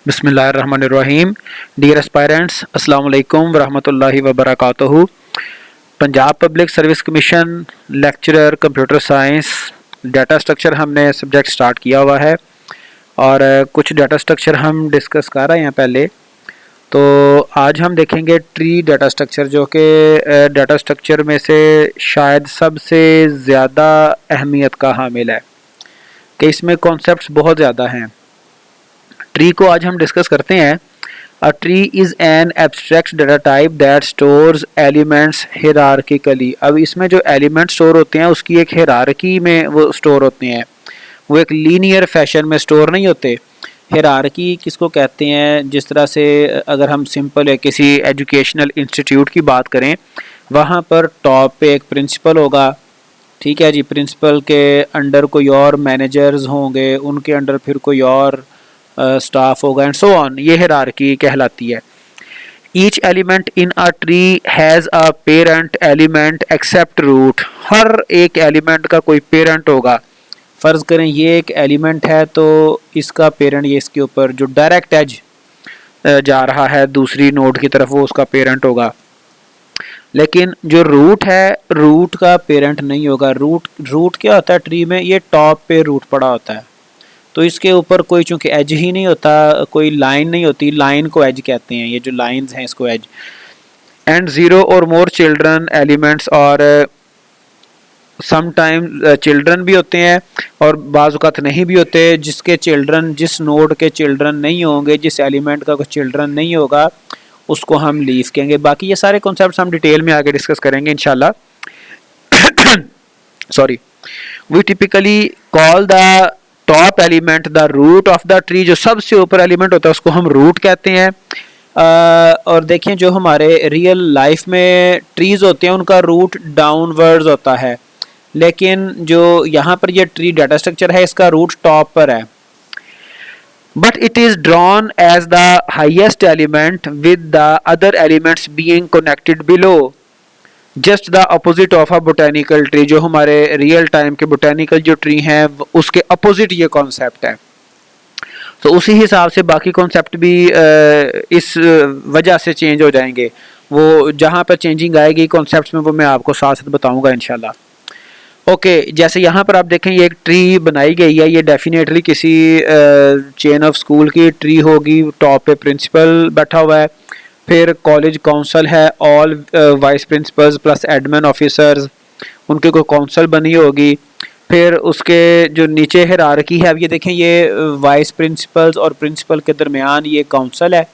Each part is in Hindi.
बिस्मिल्लाहिर्रहमानिर्रहीम। डियर एस्पायरेंट्स, अस्सलाम वालेकुम वरहमतुल्लाहि वबरकातुहू। Punjab public service commission lecturer computer science data structure हमने सब्जेक्ट स्टार्ट किया हुआ है और कुछ डाटा स्ट्रक्चर हम डिस्कस कर रहे हैं पहले। तो आज हम देखेंगे ट्री डाटा स्ट्रक्चर, जो कि डाटा स्ट्रक्चर में से शायद सबसे ज़्यादा अहमियत का हामिल है कि इसमें कॉन्सेप्ट्स बहुत ज़्यादा हैं। ट्री को आज हम डिस्कस करते हैं। A tree is an abstract data type that stores elements hierarchically. अब इसमें जो एलिमेंट स्टोर होते हैं उसकी एक हिरार्की में वो स्टोर होते हैं, वो एक लीनियर फैशन में स्टोर नहीं होते। हिरार्की किसको कहते हैं? जिस तरह से अगर हम सिंपल है किसी एजुकेशनल इंस्टीट्यूट की बात करें, वहाँ पर टॉप पे एक प्रिंसिपल होगा, ठीक है जी। प्रिंसिपल के अंडर कोई और मैनेजर्स होंगे, उनके अंडर फिर कोई और स्टाफ होगा एंड सो ऑन। ये हिरार्की कहलाती है। Each element in a tree has a parent element except root. हर एक एलिमेंट का कोई पेरेंट होगा। फ़र्ज़ करें ये एक एलिमेंट है तो इसका पेरेंट, ये इसके ऊपर जो डायरेक्ट एज जा रहा है दूसरी नोड की तरफ, वो उसका पेरेंट होगा। लेकिन जो रूट है, रूट का पेरेंट नहीं होगा। रूट क्या होता है ट्री में? ये टॉप पे रूट पड़ा होता है, तो इसके ऊपर कोई चूँकि एज ही नहीं होता, कोई लाइन नहीं होती, लाइन को एज कहते हैं। ये जो लाइंस हैं इसको एज। एंड ज़ीरो और मोर चिल्ड्रन एलिमेंट्स, और समटाइम चिल्ड्रन भी होते हैं और बाज़ औक़ात नहीं भी होते। जिसके चिल्ड्रन, जिस नोड के चिल्ड्रन नहीं होंगे, जिस एलिमेंट का कोई चिल्ड्रन नहीं होगा, उसको हम लीफ कहेंगे। बाकी ये सारे कॉन्सेप्ट्स हम डिटेल में आगे डिस्कस करेंगे इंशाल्लाह। Sorry. We typically call the top element the root of the tree. जो सबसे ऊपर एलिमेंट होता है उसको हम रूट कहते हैं। और देखें, जो हमारे रियल लाइफ में ट्रीज होते हैं उनका रूट डाउनवर्ड्स होता है, लेकिन जो यहाँ पर ये ट्री डाटा स्ट्रक्चर है इसका रूट टॉप पर है। But it is drawn as the highest element with the other elements being connected below, just the opposite of a botanical tree. जो हमारे रियल टाइम के बोटेनिकल जो ट्री हैं उसके अपोजिट ये कॉन्सेप्ट है। तो उसी हिसाब से बाकी कॉन्सेप्ट भी इस वजह से चेंज हो जाएंगे। वो जहाँ पर चेंजिंग आएगी कॉन्सेप्ट्स में, वो मैं आपको साथ साथ बताऊंगा इंशाल्लाह। ओके, जैसे यहाँ पर आप देखें ये एक ट्री बनाई गई है। ये डेफिनेटली किसी चेन ऑफ स्कूल की ट्री होगी। टॉप पे प्रिंसिपल बैठा हुआ है, फिर कॉलेज काउंसिल है, all vice principles plus admin officers, उनकी कोई काउंसिल बनी होगी। फिर उसके जो नीचे हिरार्की है, अब ये देखें, ये वाइस प्रिंसिपल्स और प्रिंसिपल के दरमियान ये काउंसिल है,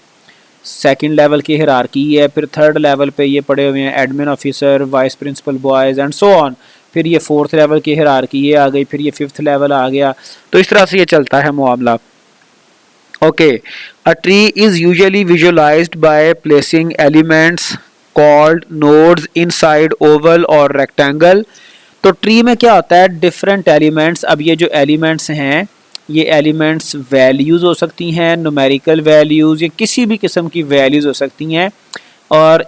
सेकंड लेवल की हिरार्की है। फिर थर्ड लेवल पे ये पड़े हुए हैं admin officer, vice principal boys and so on. फिर ये फोर्थ लेवल की हिरार्की ये आ गई, फिर ये फिफ्थ लेवल आ गया। तो इस तरह से ये चलता है मामला। Okay, a tree is usually visualised by placing elements called nodes inside Oval और रेक्टेंगल। तो ट्री में क्या होता है, डिफरेंट एलिमेंट्स। अब ये जो एलिमेंट्स हैं, ये एलिमेंट्स वैल्यूज़ हो सकती हैं, न्यूमेरिकल वैल्यूज़, या किसी भी किस्म की वैल्यूज़ हो सकती हैं, और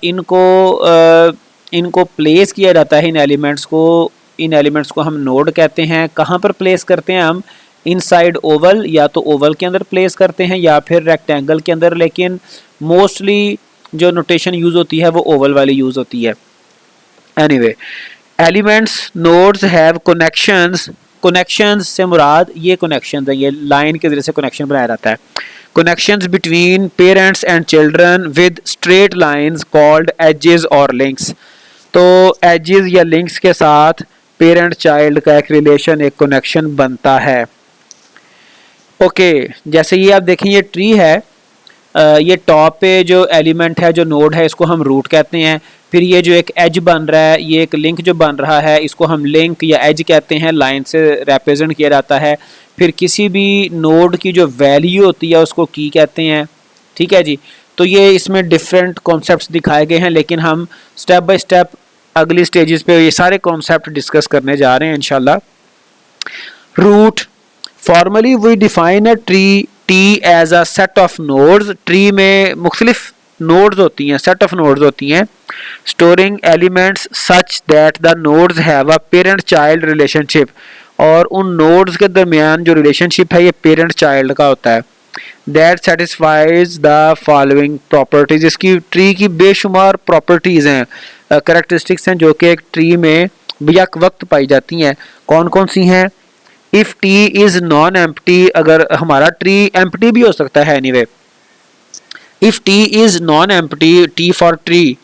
इनको प्लेस किया जाता है। इन एलिमेंट्स को हम नोड कहते हैं। कहाँ पर प्लेस करते हैं हम? इनसाइड ओवल, या तो ओवल के अंदर प्लेस करते हैं या फिर रेक्टेंगल के अंदर, लेकिन मोस्टली जो नोटेशन यूज़ होती है वो ओवल वाली यूज़ होती है। Anyway, elements nodes have connections. Connections से मुराद ये कनेक्शंस है, ये लाइन के जरिए से कनेक्शन बनाया जाता है। Connections between parents and children with straight lines called edges और लिंक्स। तो एजेस या लिंक्स के साथ पेरेंट चाइल्ड का एक रिलेशन, एक कनेक्शन बनता है। ओके, जैसे ये आप देखें ये ट्री है, ये टॉप पे जो एलिमेंट है, जो नोड है, इसको हम रूट कहते हैं। फिर ये जो एक एज बन रहा है, ये एक लिंक जो बन रहा है, इसको हम लिंक या एज कहते हैं, लाइन से रिप्रेजेंट किया जाता है। फिर किसी भी नोड की जो वैल्यू होती है उसको की कहते हैं, ठीक है जी। तो ये इसमें डिफरेंट कॉन्सेप्ट्स दिखाए गए हैं, लेकिन हम स्टेप बाय स्टेप अगली स्टेजेस पे ये सारे कॉन्सेप्ट डिस्कस करने जा रहे हैं इंशाल्लाह। Root, formally we define a tree as a set of nodes. Tree में मुख्तलिफ नोड्स होती हैं, सेट ऑफ नोड्स होती हैं, storing elements such that the nodes have a parent child relationship. और उन नोड्स के दरमियान जो रिलेशनशिप है ये पेरेंट चाइल्ड का होता है। That satisfies the following properties. इसकी ट्री की बेशुमार प्रॉपर्टीज हैं, करेक्टरिस्टिक्स हैं जो कि एक ट्री में बेयक वक्त पाई जाती हैं। कौन कौन सी हैं? If T is non empty, अगर हमारा ट्री एम्प्टी भी हो सकता है anyway. If T is non empty, T for tree,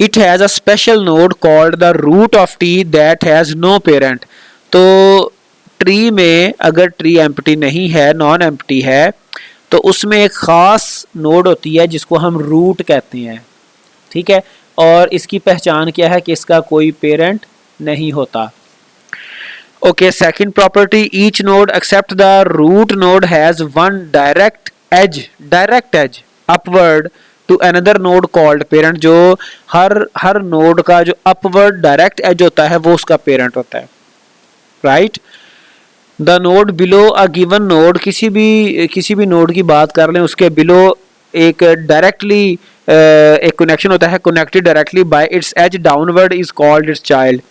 it has a special node called the root of T that has no parent. तो ट्री में अगर ट्री एम्प्टी नहीं है, नॉन एम्प्टी है, तो उसमें एक खास नोड होती है जिसको हम रूट कहते हैं, ठीक है। और इसकी पहचान क्या है कि इसका कोई पेरेंट नहीं होता। Okay, second property, each node except the root node has one direct edge upward to another node called parent. जो हर नोड का जो अपवर्ड डायरेक्ट एज होता है वो उसका पेरेंट होता है, right. The node below a given node, किसी भी नोड की बात कर लें, उसके बिलो एक डायरेक्टली एक कनेक्शन होता है, connected directly by its edge downward is called its child.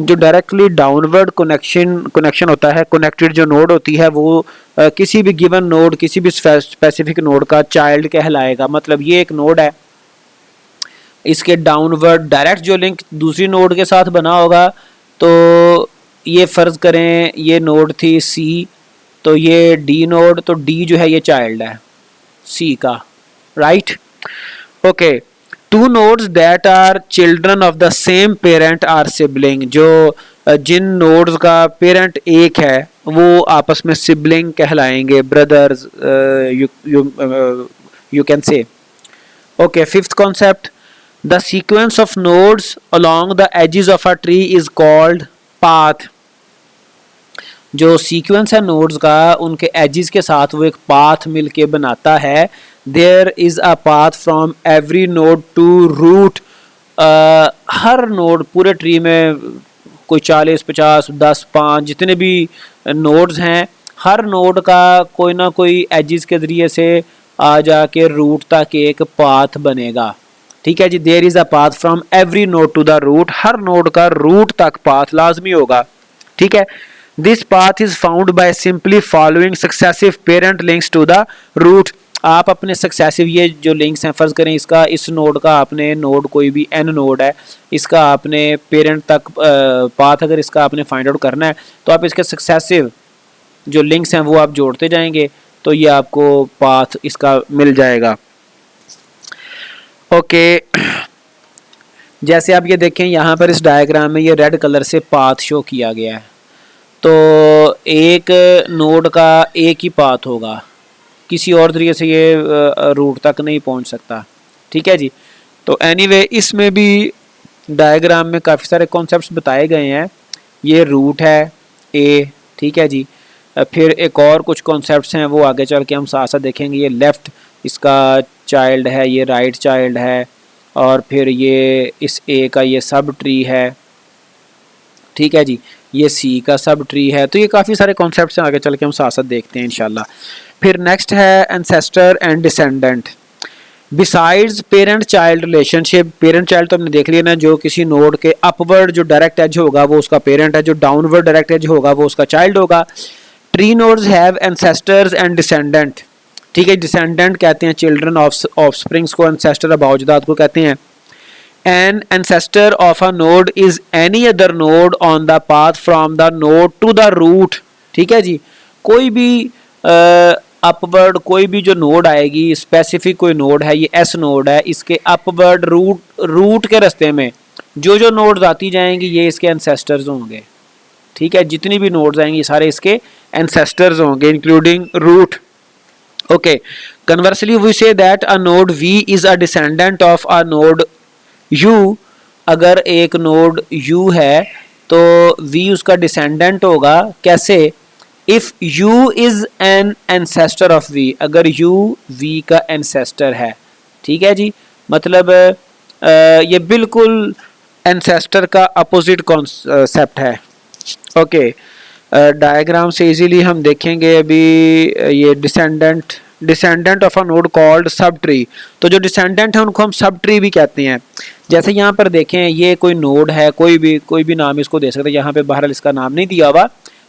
जो डायरेक्टली डाउनवर्ड कनेक्शन होता है, कनेक्टेड जो नोड होती है वो किसी भी गिवन नोड, किसी भी स्पेसिफिक नोड का चाइल्ड कहलाएगा। मतलब ये एक नोड है, इसके डाउनवर्ड डायरेक्ट जो लिंक दूसरी नोड के साथ बना होगा, तो ये फ़र्ज़ करें ये नोड थी सी, तो ये डी नोड, तो डी जो है ये चाइल्ड है सी का, right. Okay, two nodes that are children of the same parent are sibling. जो जिन नोड्स का पेरेंट एक है वो आपस में सिबलिंग कहलाएंगे, brothers you can say. Okay, fifth concept, the sequence of nodes along the edges of a tree is called path. जो सीक्वेंस है नोड्स का, उनके एजेस के साथ वो एक पाथ मिलके बनाता है। There is a path from every node to root. हर नोड, पूरे ट्री में कोई 40, 50, 10, 5 जितने भी नोड्स हैं, हर नोड का कोई ना कोई एजेस के ज़रिए से आ जाके रूट तक एक पाथ बनेगा, ठीक है जी। There is a path from every node to the root, हर नोड का रूट तक पाथ लाजमी होगा, ठीक है। This path is found by simply following successive parent links to the root. आप अपने सक्सेसिव ये जो लिंक्स हैं, फ़र्ज़ करें इसका, इस नोड का आपने नोड कोई भी एन नोड है, इसका आपने पेरेंट तक पाथ अगर इसका आपने फाइंड आउट करना है, तो आप इसके सक्सेसिव जो लिंक्स हैं वो आप जोड़ते जाएंगे, तो ये आपको पाथ इसका मिल जाएगा। ओके, जैसे आप ये देखें यहाँ पर इस डायग्राम में ये रेड कलर से पाथ शो किया गया है। तो एक नोड का एक ही पाथ होगा, किसी और तरीके से ये रूट तक नहीं पहुंच सकता, ठीक है जी। तो एनीवे इसमें भी डायग्राम में काफ़ी सारे कॉन्सेप्ट्स बताए गए हैं। ये रूट है ए, ठीक है जी। फिर एक और कुछ कॉन्सेप्ट्स हैं वो आगे चल के हम साथ साथ देखेंगे। ये लेफ़्ट इसका चाइल्ड है, ये राइट चाइल्ड है, और फिर ये इस ए का ये सब ट्री है, ठीक है जी। ये सी का सब ट्री है। तो ये काफ़ी सारे कॉन्सेप्ट्स हैं, आगे चल के हम साथ साथ देखते हैं इंशाल्लाह। फिर नेक्स्ट है ancestor and descendant. Besides parent child relationship, parent child तो हमने देख लिया ना, जो किसी नोड के अपवर्ड जो डायरेक्ट एज होगा वो उसका पेरेंट है, जो डाउनवर्ड डायरेक्ट एज होगा वो उसका चाइल्ड होगा। Tree nodes have ancestors and descendant, ठीक है। डिसेंडेंट कहते हैं चिल्ड्रन ऑफ स्प्रिंग्स को, एंसेस्टर अबाउजदाद को कहते हैं। An ancestor of a node is any other node on the path from the node to the root, ठीक है जी। कोई भी अपवर्ड कोई भी जो नोड आएगी, स्पेसिफिक कोई नोड है, ये एस नोड है, इसके अपवर्ड रूट के रास्ते में जो नोड्स आती जाएंगी ये इसके एंसेस्टर्स होंगे, ठीक है। जितनी भी नोड्स आएंगी सारे इसके एंसेस्टर्स होंगे including root. Okay, conversely we say that a node V is a descendant of a node U। अगर एक नोड U है तो V उसका डिसेंडेंट होगा, कैसे? If U is an ancestor of V, अगर U V का एंसेस्टर है, ठीक है जी। मतलब ये बिल्कुल एंसेस्टर का अपोजिट कॉन्सेप्ट है। ओके, डायग्राम से इजीली हम देखेंगे अभी। ये descendant of a node called sub tree, तो जो डिसेंडेंट है उनको हम सब ट्री भी कहते हैं। जैसे यहाँ पर देखें, ये कोई नोड है, कोई भी नाम इसको दे सकते हैं, यहाँ पे बहरहाल इसका नाम नहीं दिया हुआ।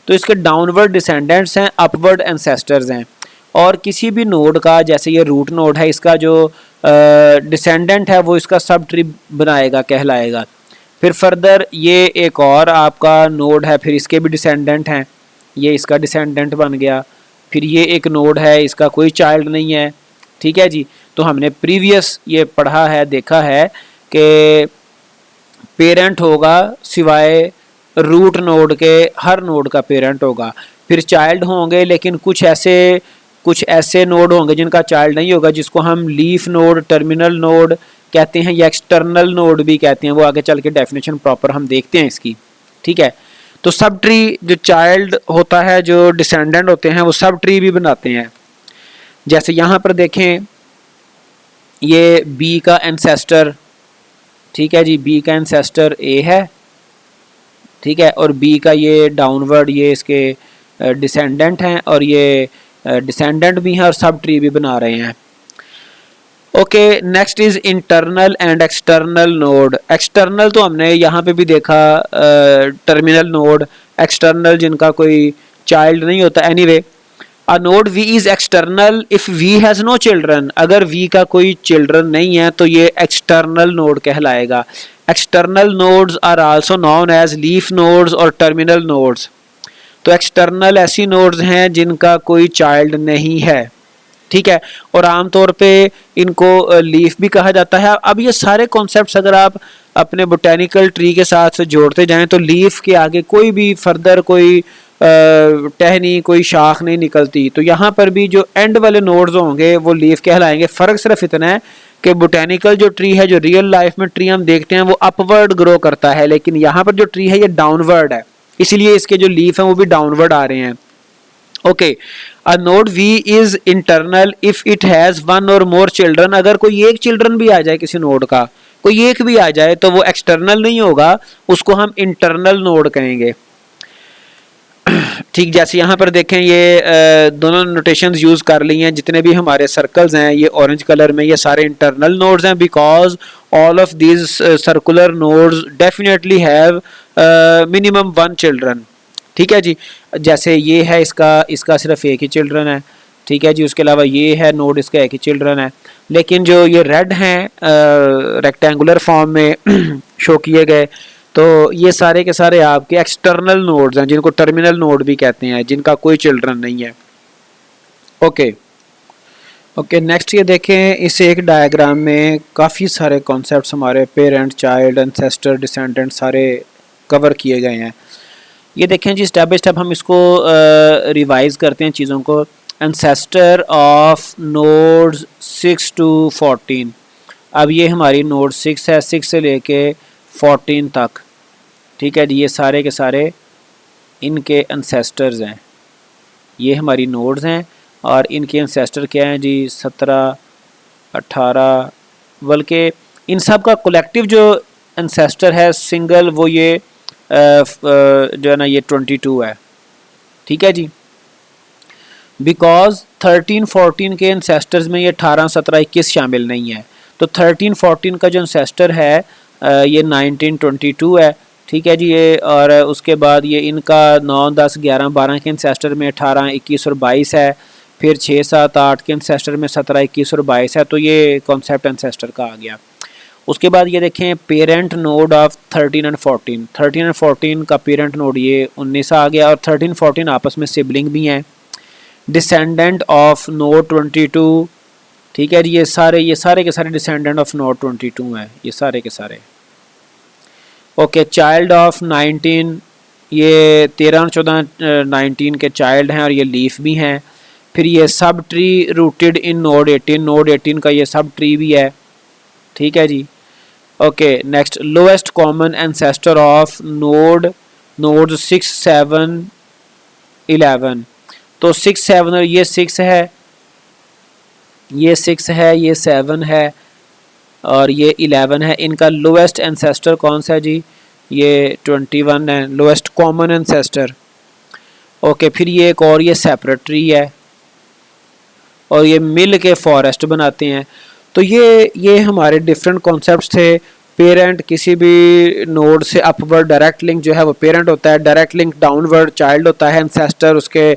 तो इसके डाउनवर्ड डिसेंडेंट्स हैं, अपवर्ड एंसेस्टर्स हैं। और किसी भी नोड का, जैसे ये रूट नोड है, इसका जो डिसेंडेंट है वो इसका सब ट्री बनाएगा, कहलाएगा। फिर फर्दर ये एक और आपका नोड है, फिर इसके भी डिसेंडेंट हैं, ये इसका डिसेंडेंट बन गया। फिर ये एक नोड है, इसका कोई चाइल्ड नहीं है, ठीक है जी। तो हमने प्रीवियस ये पढ़ा है, देखा है कि पेरेंट होगा सिवाय रूट नोड के, हर नोड का पेरेंट होगा। फिर चाइल्ड होंगे, लेकिन कुछ ऐसे नोड होंगे जिनका चाइल्ड नहीं होगा, जिसको हम लीफ नोड, टर्मिनल नोड कहते हैं, या एक्सटर्नल नोड भी कहते हैं। वो आगे चल के डेफिनेशन प्रॉपर हम देखते हैं इसकी, ठीक है। तो सब ट्री जो चाइल्ड होता है, जो डिसेंडेंट होते हैं, वो सब ट्री भी बनाते हैं। जैसे यहाँ पर देखें, ये बी का एंसेस्टर, ठीक है जी, बी का एंसेस्टर ए है, ठीक है, और बी का ये डाउनवर्ड ये इसके डिसेंडेंट हैं, और ये डिसेंडेंट भी हैं और सब ट्री भी बना रहे हैं। Okay, next is internal and external node. External तो हमने यहाँ पे भी देखा, टर्मिनल नोड, एक्सटर्नल जिनका कोई चाइल्ड नहीं होता। Anyway, a node V is external if V has no children. अगर V का कोई चिल्ड्रन नहीं है तो ये एक्सटर्नल नोड कहलाएगा। External nodes are also known as leaf nodes और टर्मिनल नोड्स। तो एक्सटर्नल ऐसी नोड्स हैं जिनका कोई चाइल्ड नहीं है, ठीक है, और आमतौर पे इनको लीफ भी कहा जाता है। अब ये सारे कॉन्सेप्ट्स अगर आप अपने बोटेनिकल ट्री के साथ जोड़ते जाएं तो लीफ के आगे कोई भी फर्दर कोई टहनी, कोई शाख नहीं निकलती। तो यहाँ पर भी जो एंड वाले नोड्स होंगे वो लीफ कहलाएंगे। फ़र्क सिर्फ इतना है कि बोटेनिकल जो ट्री है, जो रियल लाइफ में ट्री हम देखते हैं, वो अपवर्ड ग्रो करता है, लेकिन यहाँ पर जो ट्री है ये डाउनवर्ड है, इसीलिए इसके जो लीफ हैं वो भी डाउनवर्ड आ रहे हैं। Okay, a node V is internal if it has one और मोर चिल्ड्रन। अगर कोई एक चिल्ड्रन भी आ जाए किसी नोड का, कोई एक भी आ जाए, तो वो एक्सटर्नल नहीं होगा, उसको हम इंटरनल नोड कहेंगे। ठीक, जैसे यहाँ पर देखें, ये दोनों नोटेशंस यूज कर ली हैं। जितने भी हमारे सर्कल्स हैं ये ऑरेंज कलर में, ये सारे इंटरनल नोड्स हैं, because all of these circular nodes definitely have minimum one children, ठीक है जी। जैसे ये है, इसका सिर्फ एक ही चिल्ड्रन है, ठीक है जी। उसके अलावा ये है नोड, इसका एक ही चिल्ड्रन है। लेकिन जो ये रेड हैं रेक्टेंगुलर फॉर्म में शो किए गए, तो ये सारे के सारे आपके एक्सटर्नल नोड्स हैं, जिनको टर्मिनल नोड भी कहते हैं, जिनका कोई चिल्ड्रन नहीं है। ओके, नेक्स्ट ये देखें, इस एक डायग्राम में काफ़ी सारे कॉन्सेप्ट्स हमारे पेरेंट, चाइल्ड, एंसेस्टर, डिसेंडेंट सारे कवर किए गए हैं। ये देखें जी, स्टेप बाय स्टेप हम इसको रिवाइज करते हैं चीज़ों को। Ancestor of nodes 6 to 14। अब ये हमारी नोड 6 है, 6 से लेके 14 तक, ठीक है जी। ये सारे के सारे इनके एंसेस्टर्स हैं, ये हमारी नोड्स हैं, और इनके एंसेस्टर क्या हैं जी, 17, 18, बल्कि इन सब का कलेक्टिव जो एंसेस्टर है सिंगल, वो ये जो है ना, ये 22 है, ठीक है जी। बिकॉज 13, 14 के एंसेस्टर्स में ये 18, 17, 21 शामिल नहीं है। तो 13, 14 का जो एंसेस्टर है ये 19, 22 है, ठीक है जी। ये और उसके बाद ये इनका 9, 10, 11, 12 के एंसेस्टर में 18, 21 और 22 है। फिर 6, 7, 8 के एंसेस्टर में 17, 21 और 22 है। तो ये कॉन्सेप्ट एंसेस्टर का आ गया। उसके बाद ये देखें, parent node of 13 and 14। 13 and 14 का पेरेंट नोड ये 19 आ गया, और 13, 14 आपस में सिबलिंग भी हैं। डिसेंडेंट ऑफ नोड 22, ठीक है जी। ये सारे के सारे डिसेंडेंट ऑफ नोड 22 हैं, ये सारे के सारे। ओके, चाइल्ड ऑफ 19, ये 13 और 14 19 के चाइल्ड हैं, और ये लीफ भी हैं। फिर ये subtree rooted in node 18, node 18 का ये सब ट्री भी है, ठीक है जी। Okay, next, lowest common ancestor of node 6, 7, 11। तो 6, 7 और ये 6 है, ये 6 है, ये 7 है, और ये 11 है। इनका लोएस्ट एंसेस्टर कौन सा है जी, ये 21 है, लोएस्ट कॉमन एंसेस्टर। ओके, फिर ये एक और ये सेपरेट ट्री है, और ये मिल के फॉरेस्ट बनाते हैं। तो ये हमारे डिफरेंट कॉन्सेप्ट्स थे। पेरेंट, किसी भी नोड से अपवर्ड डायरेक्ट लिंक जो है वो पेरेंट होता है, डायरेक्ट लिंक डाउनवर्ड चाइल्ड होता है, एंसेस्टर उसके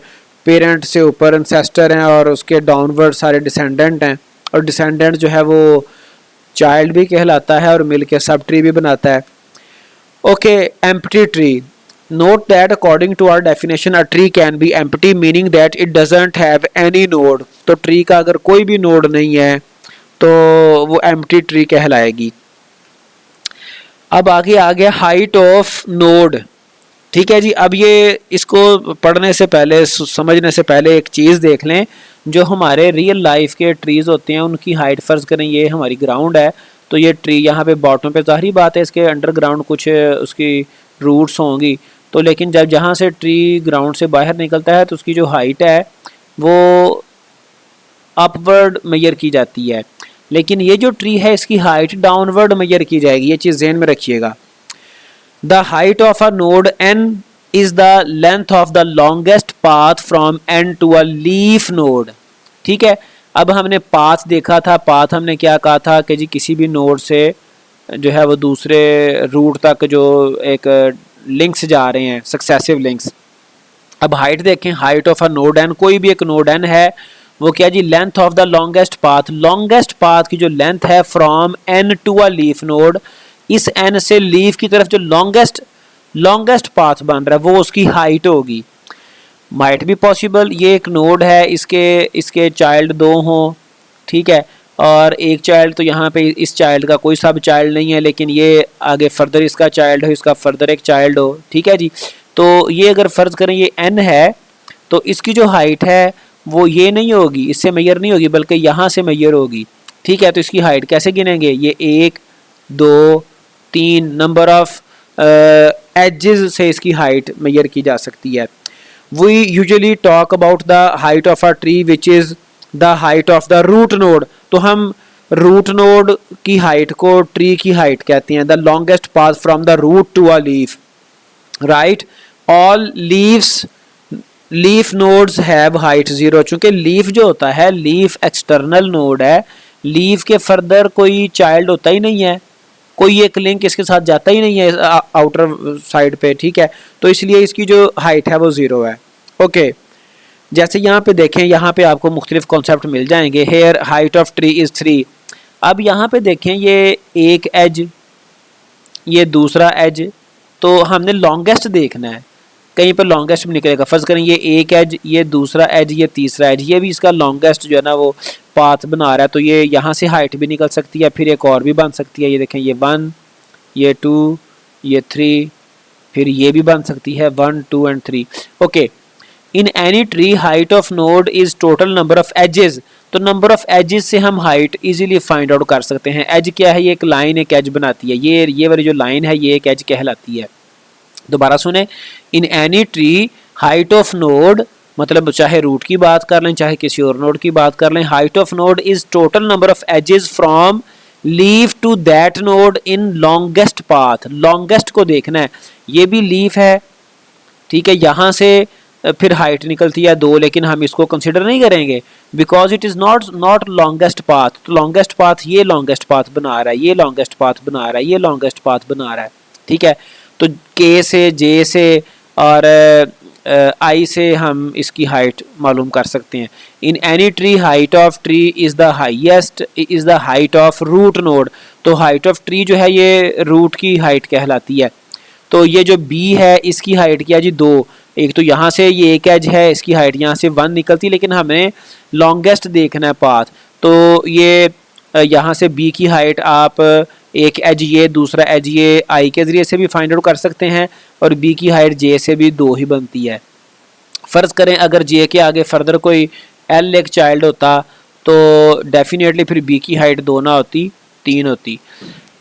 पेरेंट से ऊपर एंसेस्टर हैं और उसके डाउनवर्ड सारे डिसेंडेंट हैं, और डिसेंडेंट जो है वो चाइल्ड भी कहलाता है और मिल के सब ट्री भी बनाता है। Okay, empty tree. Note that according to our definition a tree can be empty, meaning that it doesn't have any node. तो ट्री का अगर कोई भी नोड नहीं है तो वो एम्प्टी ट्री कहलाएगी। अब आगे आ गया हाइट ऑफ नोड। ठीक है जी, अब ये इसको पढ़ने से पहले, समझने से पहले एक चीज़ देख लें, जो हमारे रियल लाइफ के ट्रीज़ होते हैं उनकी हाइट, फ़र्ज़ करें ये हमारी ग्राउंड है, तो ये ट्री यहाँ पे बॉटम पे, ज़ाहिर बात है इसके अंडरग्राउंड कुछ उसकी रूट्स होंगी, तो लेकिन जब जहाँ से ट्री ग्राउंड से बाहर निकलता है तो उसकी जो हाइट है वो अपवर्ड मेजर की जाती है, लेकिन ये जो ट्री है इसकी हाइट डाउनवर्ड मेजर की जाएगी। ये चीज़ ज़हन में रखिएगा। The height of a node n is the length of the longest path from n to a leaf node। ठीक है, अब हमने पाथ देखा था, पाथ हमने क्या कहा था कि जी किसी भी नोड से जो है वो दूसरे रूट तक जो एक लिंक्स जा रहे हैं, सक्सेसिव लिंक्स। अब हाइट देखें, height of a node n, कोई भी एक नोड n है वो क्या जी, length of the longest path, longest path की जो लेंथ है from n to a leaf node, इस n से लीफ की तरफ जो लॉन्गेस्ट पाथ बन रहा है वो उसकी हाइट होगी। माइट भी पॉसिबल ये एक नोड है, इसके चाइल्ड दो हों, ठीक है, और एक चाइल्ड तो यहाँ पे इस चाइल्ड का कोई सब चाइल्ड नहीं है, लेकिन ये आगे फर्दर इसका चाइल्ड हो, इसका फर्दर एक चाइल्ड हो। ठीक है जी, तो ये अगर फ़र्ज़ करें ये n है तो इसकी जो हाइट है वो ये नहीं होगी, इससे मेजर नहीं होगी, बल्कि यहाँ से मेजर होगी। ठीक है, तो इसकी हाइट कैसे गिनेंगे, ये 1 2 3 नंबर ऑफ एजेस से इसकी हाइट मेजर की जा सकती है। We usually talk about the height of a tree which is the height of the root node. तो हम रूट नोड की हाइट को ट्री की हाइट कहते हैं। The longest path from the root to a leaf, right. All leaf nodes have height 0, चूंकि लीफ जो होता है, लीफ एक्सटर्नल नोड है, लीफ के फर्दर कोई चाइल्ड होता ही नहीं है, कोई एक लिंक इसके साथ जाता ही नहीं है आउटर साइड पे। ठीक है, तो इसलिए इसकी जो हाइट है वो 0 है। ओके, जैसे यहाँ पे देखें, यहाँ पे आपको मुख्तलिफ कॉन्सेप्ट मिल जाएंगे। Here height of tree is 3। अब यहाँ पे देखें, ये एक एज, ये दूसरा एज, तो हमने लॉन्गेस्ट देखना है, कहीं पर लॉन्गेस्ट भी निकलेगा। फर्ज करें ये एक एज, ये दूसरा एज, ये तीसरा एज, ये भी इसका लॉन्गेस्ट जो है ना वो पाथ बना रहा है, तो ये यहाँ से हाइट भी निकल सकती है, फिर एक और भी बन सकती है। ये देखें, ये 1, ये 2, ये 3, फिर ये भी बन सकती है 1 2 and 3। Okay, in any tree height of node is total number of edges. तो नंबर ऑफ एजेस से हम हाइट इजीली फाइंड आउट कर सकते हैं। एज क्या है, ये एक लाइन एक एज बनाती है, ये वाली जो लाइन है ये एक एज कहलाती है। दोबारा सुने, इन any tree height of node, मतलब चाहे रूट की बात कर लें चाहे किसी और नोड की बात कर लें, height of node is total number of edges from leaf to that node in longest path. Longest को देखना है, ये भी लीफ है, ठीक है, यहाँ से फिर हाइट निकलती है 2, लेकिन हम इसको कंसिडर नहीं करेंगे because it is not longest path. तो लॉन्गेस्ट पाथ, ये लॉन्गेस्ट पाथ बना रहा है, ये लॉन्गेस्ट पाथ बना रहा है, ये लॉन्गेस्ट पाथ बना रहा है। ठीक है, तो के से, जे से और आई से हम इसकी हाइट मालूम कर सकते हैं। In any tree height of tree is the highest is the height of root node. तो हाइट ऑफ ट्री जो है ये रूट की हाइट कहलाती है। तो ये जो बी है इसकी हाइट क्या जी 2, एक तो यहाँ से ये एक एज है, इसकी हाइट यहाँ से 1 निकलती है, लेकिन हमें लॉन्गेस्ट देखना है पाथ। तो ये यहाँ से बी की हाइट आप एक एज ये, दूसरा एज ये आई के ज़रिए से भी फाइंड आउट कर सकते हैं, और बी की हाइट जे से भी 2 ही बनती है। फ़र्ज़ करें अगर जे के आगे फर्दर कोई एल एक चाइल्ड होता तो डेफिनेटली फिर बी की हाइट 2 ना होती, 3 होती।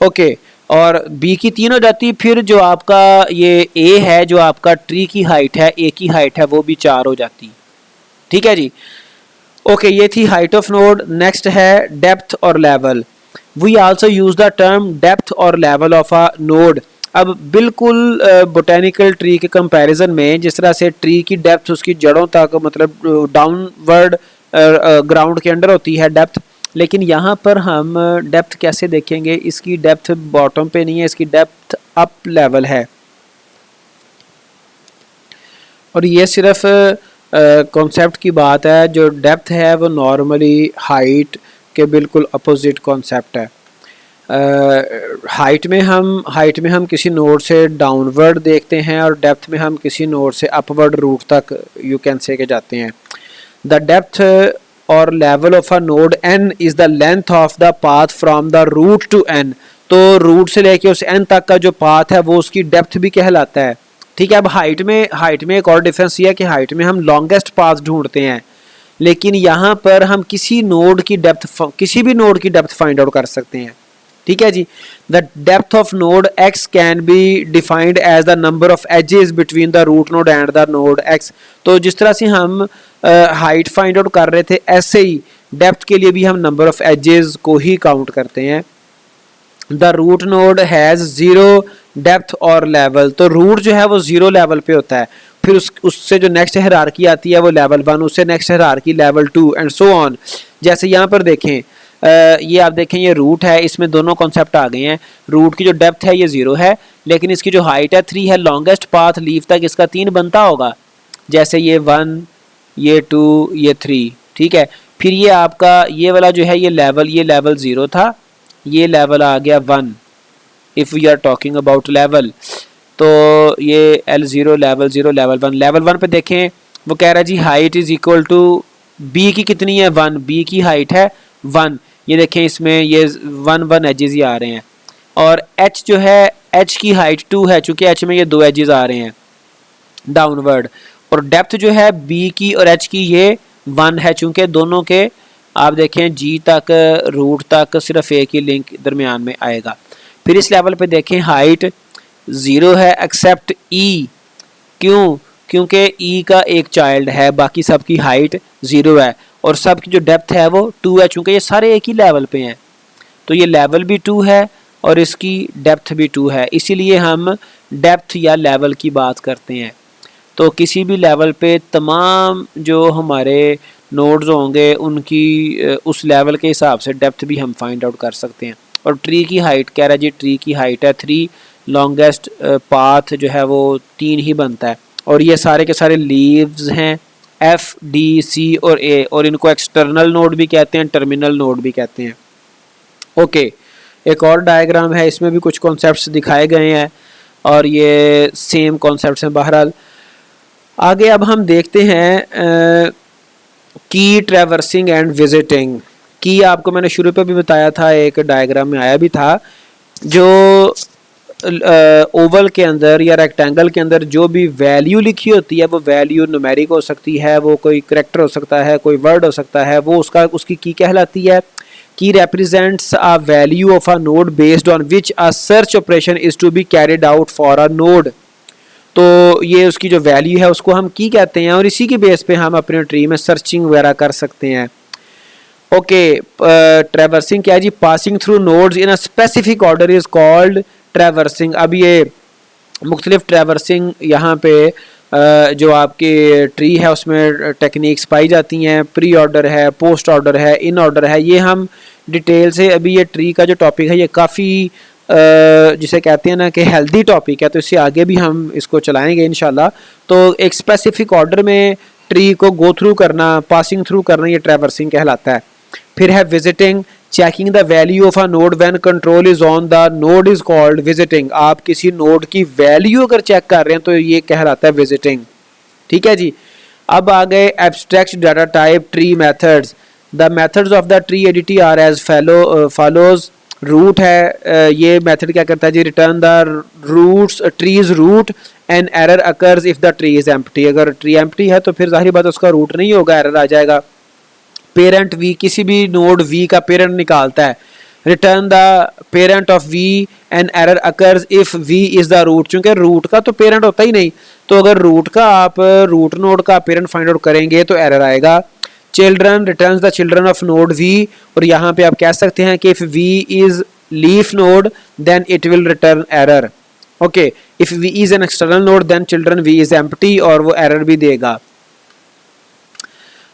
ओके, और बी की 3 हो जाती, फिर जो आपका ये ए है, जो आपका ट्री की हाइट है, ए की हाइट है, वो भी 4 हो जाती। ठीक है जी। ओके, ये थी हाइट ऑफ नोड। नेक्स्ट है डेप्थ और level. We also use the term depth और लेवल ऑफ अ नोड। अब बिल्कुल बोटेनिकल ट्री के कंपैरिजन में, जिस तरह से ट्री की डेप्थ उसकी जड़ों तक, मतलब डाउनवर्ड ग्राउंड के अंडर होती है डेप्थ, लेकिन यहाँ पर हम डेप्थ कैसे देखेंगे, इसकी डेप्थ बॉटम पे नहीं है, इसकी डेप्थ अप लेवल है, और ये सिर्फ कॉन्सेप्ट की बात है। जो डेप्थ है वो नॉर्मली हाइट के बिल्कुल अपोजिट कॉन्सेप्ट है। हाइट में हम किसी नोड से डाउनवर्ड देखते हैं और डेप्थ में हम किसी नोड से अपवर्ड रूट तक यू कैन से के जाते हैं। द डेप्थ और level of a node n is the length of the path from the root to n। तो रूट से लेके उस n तक का जो पाथ है वो उसकी डेप्थ भी कहलाता है। ठीक है। अब हाइट में एक और डिफरेंस ये है कि हाइट में हम लॉन्गेस्ट पाथ ढूंढते हैं, लेकिन यहाँ पर हम किसी भी नोड की डेप्थ फाइंड आउट कर सकते हैं। ठीक है जी। The depth of node x can be defined as the number of edges between the root node and the node x। तो जिस तरह से हम हाइट फाइंड आउट कर रहे थे, ऐसे ही डेप्थ के लिए भी हम नंबर ऑफ एजेस को ही काउंट करते हैं। The root node has zero depth और लेवल। तो रूट जो है वो जीरो लेवल पे होता है, फिर उससे जो नेक्स्ट हायरार्की आती है वो लेवल 1, उससे next hierarchy level 2 and so on. जैसे यहाँ पर देखें, ये आप देखें ये रूट है, इसमें दोनों कॉन्सेप्ट आ गए हैं। रूट की जो डेप्थ है ये 0 है, लेकिन इसकी जो हाइट है 3 है। लॉन्गेस्ट पाथ लीव तक इसका 3 बनता होगा, जैसे ये 1, ये 2, ये 3। ठीक है। फिर ये आपका ये वाला जो है ये लेवल 0 था, ये लेवल आ गया 1 if we are talking about level. तो ये L0 लेवल 0 लेवल 1 पे देखें, वो कह रहा है जी height is equal to B की कितनी है 1, बी की हाइट है 1। ये देखें इसमें ये 1 एजेस ही आ रहे हैं, और h जो है h की हाइट 2 है, चूँकि h में ये 2 एजेस आ रहे हैं डाउनवर्ड। और डेप्थ जो है b की और h की ये 1 है, चूँकि दोनों के आप देखें g तक रूट तक सिर्फ एक ही लिंक दरमियान में आएगा। फिर इस लेवल पे देखें हाइट 0 है एक्सेप्ट e। क्यों? क्योंकि e का एक चाइल्ड है, बाकी सब की हाइट 0 है, और सब की जो डेप्थ है वो 2 है, चूँकि ये सारे एक ही लेवल पे हैं। तो ये लेवल भी 2 है और इसकी डेप्थ भी 2 है, इसीलिए हम डेप्थ या लेवल की बात करते हैं। तो किसी भी लेवल पे तमाम जो हमारे नोड्स होंगे उनकी उस लेवल के हिसाब से डेप्थ भी हम फाइंड आउट कर सकते हैं। और ट्री की हाइट कह रहा है जी, ट्री की हाइट है 3, लॉन्गेस्ट पाथ जो है वो 3 ही बनता है, और ये सारे के सारे लीव्स हैं F, D, C और A, और इनको एक्सटर्नल नोड भी कहते हैं, टर्मिनल नोड भी कहते हैं। ओके, एक और डायग्राम है, इसमें भी कुछ कॉन्सेप्ट्स दिखाए गए हैं और ये सेम कॉन्सेप्ट्स हैं। बहरहाल आगे अब हम देखते हैं की ट्रैवर्सिंग एंड विजिटिंग। की आपको मैंने शुरू पे भी बताया था, एक डायग्राम में आया भी था। जो ओवल के अंदर या रेक्टेंगल के अंदर जो भी वैल्यू लिखी होती है, वो वैल्यू न्यूमेरिक हो सकती है, वो कोई करैक्टर हो सकता है, कोई वर्ड हो सकता है, वो उसकी की कहलाती है। की represents a value of a node based on which a search operation is to be carried out for a node। तो ये उसकी जो वैल्यू है उसको हम की कहते हैं, और इसी के बेस पे हम अपने ट्री में सर्चिंग वगैरह कर सकते हैं। ओके, ट्रैवर्सिंग क्या है जी? Passing through nodes in a specific order is called traversing. अब ये मुख्तलिफ ट्रैवर्सिंग यहाँ पे जो आपके ट्री है उसमें टेक्निक्स पाई जाती हैं। प्री ऑर्डर है, पोस्ट ऑर्डर है, इन ऑर्डर है। ये हम डिटेल से अभी ये ट्री का जो टॉपिक है ये काफ़ी जिसे कहते हैं ना कि हेल्दी टॉपिक है, तो इससे आगे भी हम इसको चलाएंगे इंशाल्लाह। तो एक स्पेसिफिक ऑर्डर में ट्री को गो थ्रू करना, पासिंग थ्रू करना, ये ट्रैवर्सिंग कहलाता है। फिर है visiting, checking the value of a node when control is on the node is called visiting. आप किसी नोड की वैल्यू अगर चेक कर रहे हैं तो ये कहलाता है विजिटिंग। ठीक है जी। अब आ गए abstract data type tree methods. The methods of the tree ADT are as follows. Root है, ये मेथड क्या करता है जी? Return the roots trees root and error occurs if the tree is empty. अगर ट्री एम्प्टी है तो फिर जाहिर बात उसका रूट नहीं होगा, एरर आ जाएगा। पेरेंट वी, किसी भी नोड वी का पेरेंट निकालता है। Return the parent of V and error occurs if V is the root. चूंकि रूट का तो पेरेंट होता ही नहीं, तो अगर रूट का आप रूट नोड का पेरेंट फाइंड आउट करेंगे तो एरर आएगा। Children returns the children of node V, और यहाँ पे आप कह सकते हैं कि if V is leaf node then it will return error. Okay, if V is an external node then children V is empty, और वो एरर भी देगा।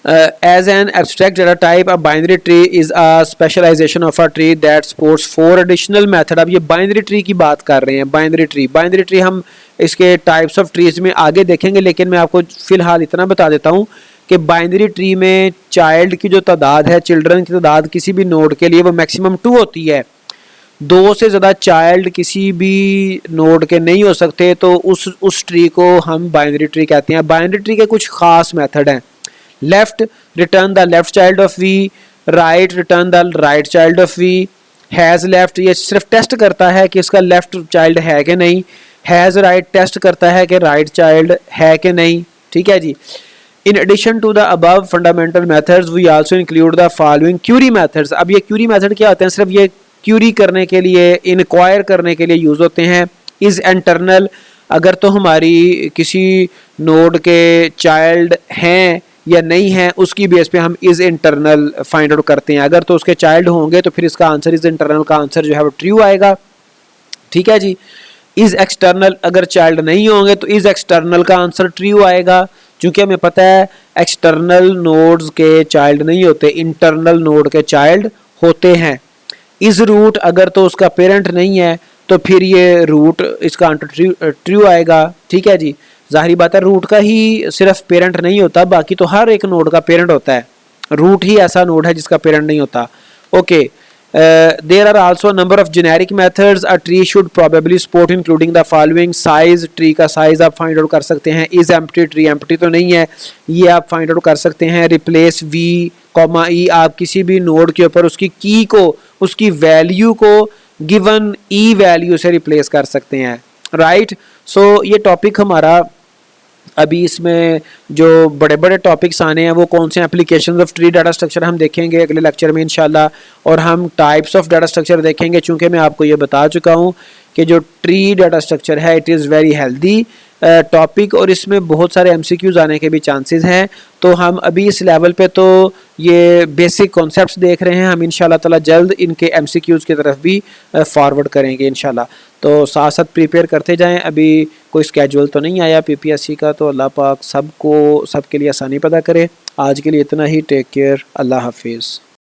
As an abstract data type, a binary tree is a specialization of a tree that supports 4 additional method. अब ये बाइनरी ट्री की बात कर रहे हैं. बाइनरी ट्री हम इसके टाइप्स ऑफ ट्रीज में आगे देखेंगे, लेकिन मैं आपको फिलहाल इतना बता देता हूँ कि बाइनरी ट्री में चाइल्ड की जो तादाद है, चिल्ड्रन की तादाद किसी भी नोड के लिए वो मैक्सिमम 2 होती है. 2 से ज़्यादा चाइल्ड किसी भी नोड के नहीं हो सकते, तो उस ट्री को हम बाइनरी ट्री कहते हैं. बाइनरी ट्री के कुछ खास मेथड हैं. Left return the left child of V, right return the right child of V. Has left ये सिर्फ टेस्ट करता है कि इसका लेफ्ट चाइल्ड है कि नहीं. हैज़ राइट टेस्ट करता है कि राइट चाइल्ड है कि नहीं. ठीक है जी. In addition to the above fundamental methods, we also include the following query methods. अब ये query method क्या होते हैं? सिर्फ ये क्यूरी करने के लिए, इंक्वायर करने के लिए यूज़ होते हैं. इज़ इंटरनल, अगर तो हमारी किसी नोड के चाइल्ड हैं या नहीं है उसकी बेस पे हम इज़ इंटरनल फाइंड आउट करते हैं. अगर तो उसके चाइल्ड होंगे तो फिर इसका आंसर इज़ इंटरनल का आंसर जो है वो ट्रू आएगा. ठीक है जी. इज़ एक्सटर्नल, अगर चाइल्ड नहीं होंगे तो इज़ एक्सटर्नल का आंसर ट्रू आएगा, क्योंकि हमें पता है एक्सटर्नल नोड्स के चाइल्ड नहीं होते, इंटरनल नोड के चाइल्ड होते हैं. इज़ रूट, अगर तो उसका पेरेंट नहीं है तो फिर ये रूट इसका आंसर ट्रू आएगा. ठीक है जी. जाहिर बात है रूट का ही सिर्फ पेरेंट नहीं होता, बाकी तो हर एक नोड का पेरेंट होता है. रूट ही ऐसा नोड है जिसका पेरेंट नहीं होता. Okay. There are also a number of generic methods a tree should probably support, including the following. Size, tree का साइज आप फाइंड आउट कर सकते हैं. इज एम्प्टी, ट्री एम्प्टी तो नहीं है, ये आप फाइंड आउट कर सकते हैं. रिप्लेस वी कॉमा ई, आप किसी भी नोड के ऊपर उसकी की को, उसकी वैल्यू को गिवन ई वैल्यू से रिप्लेस कर सकते हैं. राइट. सो ये टॉपिक हमारा अभी इसमें जो बड़े बड़े टॉपिक्स आने हैं वो कौन से application of tree data structure हम देखेंगे अगले लेक्चर में इंशाल्लाह. और हम टाइप्स ऑफ डाटा स्ट्रक्चर देखेंगे, चूँकि मैं आपको ये बता चुका हूँ कि जो ट्री डाटा स्ट्रक्चर है it is very healthy topic और इसमें बहुत सारे MCQs आने के भी चांसेस हैं. तो हम अभी इस लेवल पे तो ये बेसिक कॉन्सेप्ट्स देख रहे हैं, हम इंशाल्लाह ताला जल्द इनके MCQs की तरफ भी फॉरवर्ड करेंगे इंशाल्लाह. तो साथ साथ प्रिपेयर करते जाएं. अभी कोई स्केड्यूल तो नहीं आया PPSC का, तो अल्लाह पाक सबके लिए आसानी पैदा करे. आज के लिए इतना ही. Take care. अल्लाह हाफिज़.